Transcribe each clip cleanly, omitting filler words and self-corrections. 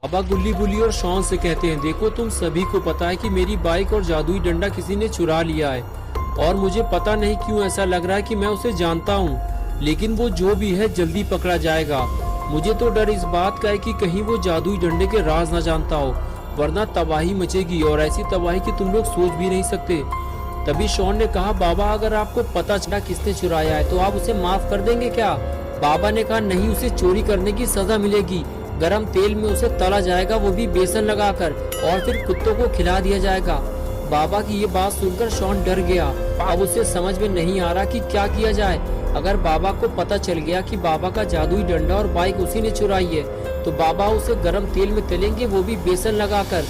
बाबा गुल्ली बुल्ली और शॉन से कहते हैं, देखो तुम सभी को पता है कि मेरी बाइक और जादुई डंडा किसी ने चुरा लिया है और मुझे पता नहीं क्यों ऐसा लग रहा है कि मैं उसे जानता हूँ, लेकिन वो जो भी है जल्दी पकड़ा जाएगा। मुझे तो डर इस बात का है कि कहीं वो जादुई डंडे के राज न जानता हो, वरना तबाही मचेगी और ऐसी तबाही की तुम लोग सोच भी नहीं सकते। तभी शॉन ने कहा, बाबा अगर आपको पता चला किसने चुराया है तो आप उसे माफ कर देंगे क्या? बाबा ने कहा, नहीं, उसे चोरी करने की सजा मिलेगी। गरम तेल में उसे तला जाएगा, वो भी बेसन लगाकर, और फिर कुत्तों को खिला दिया जाएगा। बाबा की ये बात सुनकर शॉन डर गया। अब उसे समझ में नहीं आ रहा कि क्या किया जाए। अगर बाबा को पता चल गया कि बाबा का जादुई डंडा और बाइक उसी ने चुराई है तो बाबा उसे गरम तेल में तलेंगे, वो भी बेसन लगाकर।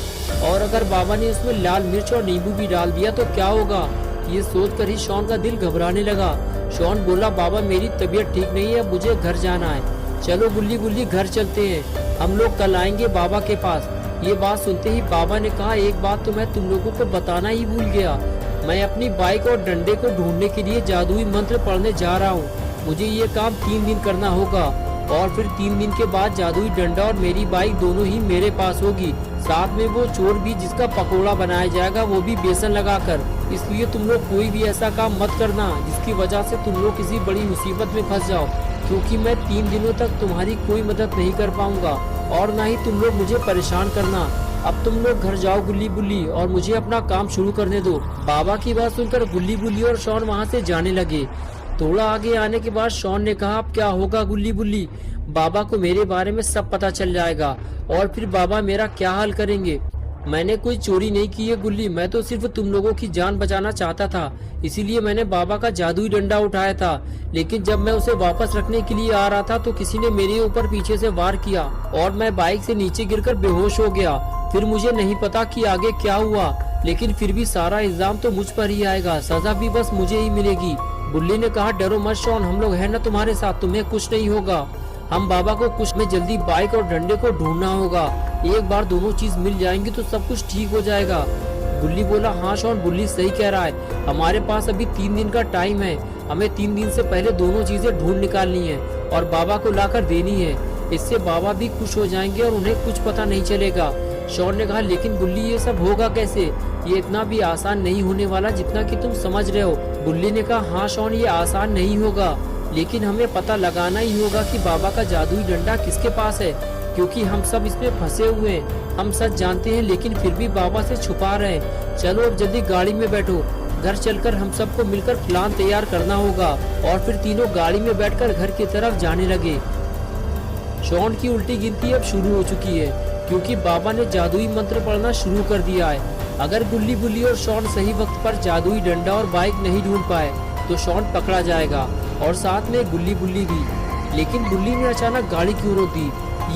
और अगर बाबा ने उसमें लाल मिर्च और नींबू भी डाल दिया तो क्या होगा? ये सोचकर ही शॉन का दिल घबराने लगा। शॉन बोला, बाबा मेरी तबीयत ठीक नहीं है, मुझे घर जाना है। चलो गुल्ली गुल्ली घर चलते हैं, हम लोग कल आएंगे बाबा के पास। ये बात सुनते ही बाबा ने कहा, एक बात तो मैं तुम लोगों को बताना ही भूल गया। मैं अपनी बाइक और डंडे को ढूंढने के लिए जादुई मंत्र पढ़ने जा रहा हूँ। मुझे ये काम 3 दिन करना होगा और फिर 3 दिन के बाद जादुई डंडा और मेरी बाइक दोनों ही मेरे पास होगी। साथ में वो चोर भी जिसका पकोड़ा बनाया जाएगा, वो भी बेसन लगाकर। इसलिए तुम लोग कोई भी ऐसा काम मत करना जिसकी वजह से तुम लोग किसी बड़ी मुसीबत में फंस जाओ, क्योंकि मैं 3 दिनों तक तुम्हारी कोई मदद नहीं कर पाऊंगा और ना ही तुम लोग मुझे परेशान करना। अब तुम लोग घर जाओ गुल्ली बुल्ली और मुझे अपना काम शुरू करने दो। बाबा की बात सुनकर गुल्ली बुल्ली और शॉन वहाँ से जाने लगे। थोड़ा आगे आने के बाद शॉन ने कहा, अब क्या होगा गुल्ली बुल्ली? बाबा को मेरे बारे में सब पता चल जाएगा और फिर बाबा मेरा क्या हाल करेंगे? मैंने कोई चोरी नहीं की है गुल्ली, मैं तो सिर्फ तुम लोगों की जान बचाना चाहता था, इसीलिए मैंने बाबा का जादुई डंडा उठाया था। लेकिन जब मैं उसे वापस रखने के लिए आ रहा था तो किसी ने मेरे ऊपर पीछे से वार किया और मैं बाइक से नीचे गिरकर बेहोश हो गया। फिर मुझे नहीं पता कि आगे क्या हुआ, लेकिन फिर भी सारा इल्जाम तो मुझ पर ही आएगा, सजा भी बस मुझे ही मिलेगी। बुल्ली ने कहा, डरो मत शॉन, हम लोग हैं ना तुम्हारे साथ, तुम्हें कुछ नहीं होगा। हम बाबा को कुछ में जल्दी बाइक और डंडे को ढूंढना होगा। एक बार दोनों चीज मिल जाएंगी तो सब कुछ ठीक हो जाएगा। बुल्ली बोला, हाँ शॉन, बुल्ली सही कह रहा है, हमारे पास अभी 3 दिन का टाइम है। हमें 3 दिन से पहले दोनों चीजें ढूंढ निकालनी है और बाबा को लाकर देनी है। इससे बाबा भी खुश हो जाएंगे और उन्हें कुछ पता नहीं चलेगा। शॉन ने कहा, लेकिन बुल्ली ये सब होगा कैसे? ये इतना भी आसान नहीं होने वाला जितना कि तुम समझ रहे हो। बुल्ली ने कहा, हाँ शॉन, ये आसान नहीं होगा, लेकिन हमें पता लगाना ही होगा कि बाबा का जादुई डंडा किसके पास है, क्योंकि हम सब इसमें फंसे हुए हैं। हम सच जानते हैं लेकिन फिर भी बाबा से छुपा रहे हैं। चलो अब जल्दी गाड़ी में बैठो, घर चलकर हम सबको मिलकर प्लान तैयार करना होगा। और फिर तीनों गाड़ी में बैठकर घर की तरफ जाने लगे। शॉन की उल्टी गिनती अब शुरू हो चुकी है, क्योंकि बाबा ने जादुई मंत्र पढ़ना शुरू कर दिया है। अगर गुल्ली बुल्ली और शॉन सही वक्त पर जादुई डंडा और बाइक नहीं ढूंढ पाए तो शॉन पकड़ा जाएगा और साथ में गुल्ली बुल्ली भी। लेकिन बुल्ली ने अचानक गाड़ी क्यों रोक दी?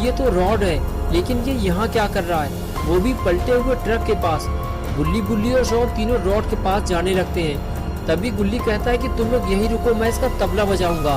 ये तो रॉड है, लेकिन ये यहाँ क्या कर रहा है, वो भी पलटे हुए ट्रक के पास। गुल्ली बुल्ली और शॉन तीनों रॉड के पास जाने लगते हैं। तभी गुल्ली कहता है कि तुम लोग यहीं रुको, मैं इसका तबला बजाऊंगा।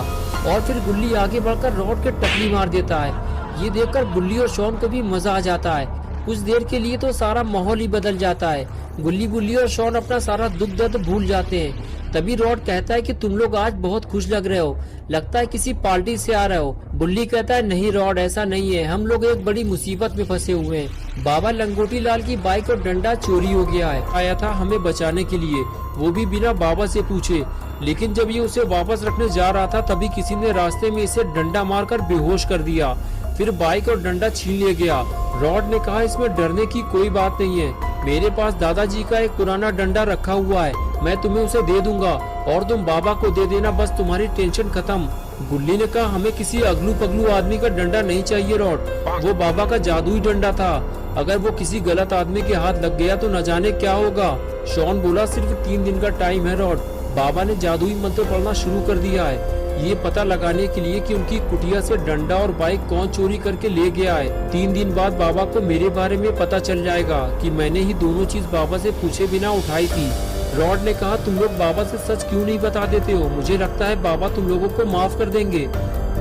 और फिर गुल्ली आगे बढ़कर रॉड के टकली मार देता है। ये देखकर गुल्ली और शॉन को भी मजा आ जाता है। कुछ देर के लिए तो सारा माहौल ही बदल जाता है। गुल्ली बुल्ली और शॉन अपना सारा दुख दर्द भूल जाते हैं। तभी रॉड कहता है कि तुम लोग आज बहुत खुश लग रहे हो, लगता है किसी पार्टी से आ रहे हो। बुल्ली कहता है, नहीं रॉड, ऐसा नहीं है, हम लोग एक बड़ी मुसीबत में फंसे हुए हैं। बाबा लंगोटी लाल की बाइक और डंडा चोरी हो गया है, आया था हमें बचाने के लिए, वो भी बिना बाबा से पूछे। लेकिन जब ये उसे वापस रखने जा रहा था तभी किसी ने रास्ते में इसे डंडा मारकर बेहोश कर दिया। फिर बाइक और डंडा छीन लिया गया। रॉड ने कहा, इसमें डरने की कोई बात नहीं है, मेरे पास दादाजी का एक पुराना डंडा रखा हुआ है, मैं तुम्हें उसे दे दूंगा और तुम बाबा को दे देना, बस तुम्हारी टेंशन खत्म। गुल्ली ने कहा, हमें किसी अगलू पगलू आदमी का डंडा नहीं चाहिए रॉड, वो बाबा का जादुई डंडा था, अगर वो किसी गलत आदमी के हाथ लग गया तो न जाने क्या होगा। शॉन बोला, सिर्फ 3 दिन का टाइम है रॉड, बाबा ने जादुई मंत्र पढ़ना शुरू कर दिया है, ये पता लगाने के लिए कि उनकी कुटिया से डंडा और बाइक कौन चोरी करके ले गया है। 3 दिन बाद बाबा को मेरे बारे में पता चल जाएगा कि मैंने ही दोनों चीज बाबा से पूछे बिना उठाई थी। रॉड ने कहा, तुम लोग बाबा से सच क्यों नहीं बता देते हो, मुझे लगता है बाबा तुम लोगों को माफ कर देंगे।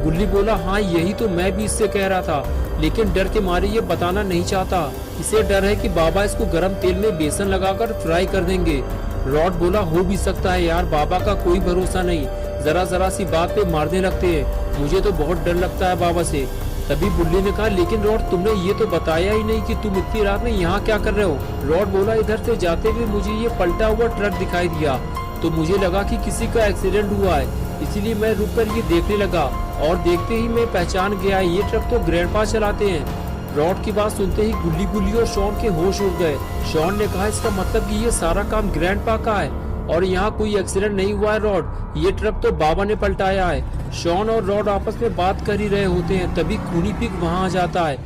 गुल्ली बोला, हाँ यही तो मैं भी इससे कह रहा था, लेकिन डर के मारे ये बताना नहीं चाहता, इसे डर है कि बाबा इसको गर्म तेल में बेसन लगाकर फ्राई कर देंगे। रॉड बोला, हो भी सकता है यार, बाबा का कोई भरोसा नहीं, जरा जरा सी बात पे मारने लगते हैं, मुझे तो बहुत डर लगता है बाबा से। तभी बुल्ली ने कहा, लेकिन रॉड तुमने ये तो बताया ही नहीं कि तुम इतनी रात में यहाँ क्या कर रहे हो। रॉड बोला, इधर से जाते हुए मुझे ये पलटा हुआ ट्रक दिखाई दिया तो मुझे लगा कि किसी का एक्सीडेंट हुआ है, इसीलिए मैं रुककर ये देखने लगा और देखते ही मैं पहचान गया, ये ट्रक तो ग्रैंडपा चलाते हैं। रॉड की बात सुनते ही गुल्ली और शॉन के होश उड़ गए। शॉन ने कहा, इसका मतलब कि ये सारा काम ग्रैंडपा का है और यहाँ कोई एक्सीडेंट नहीं हुआ है रॉड, ये ट्रक तो बाबा ने पलटाया है। शॉन और रॉड आपस में बात कर ही रहे होते हैं, तभी खूनी पिग वहाँ आ जाता है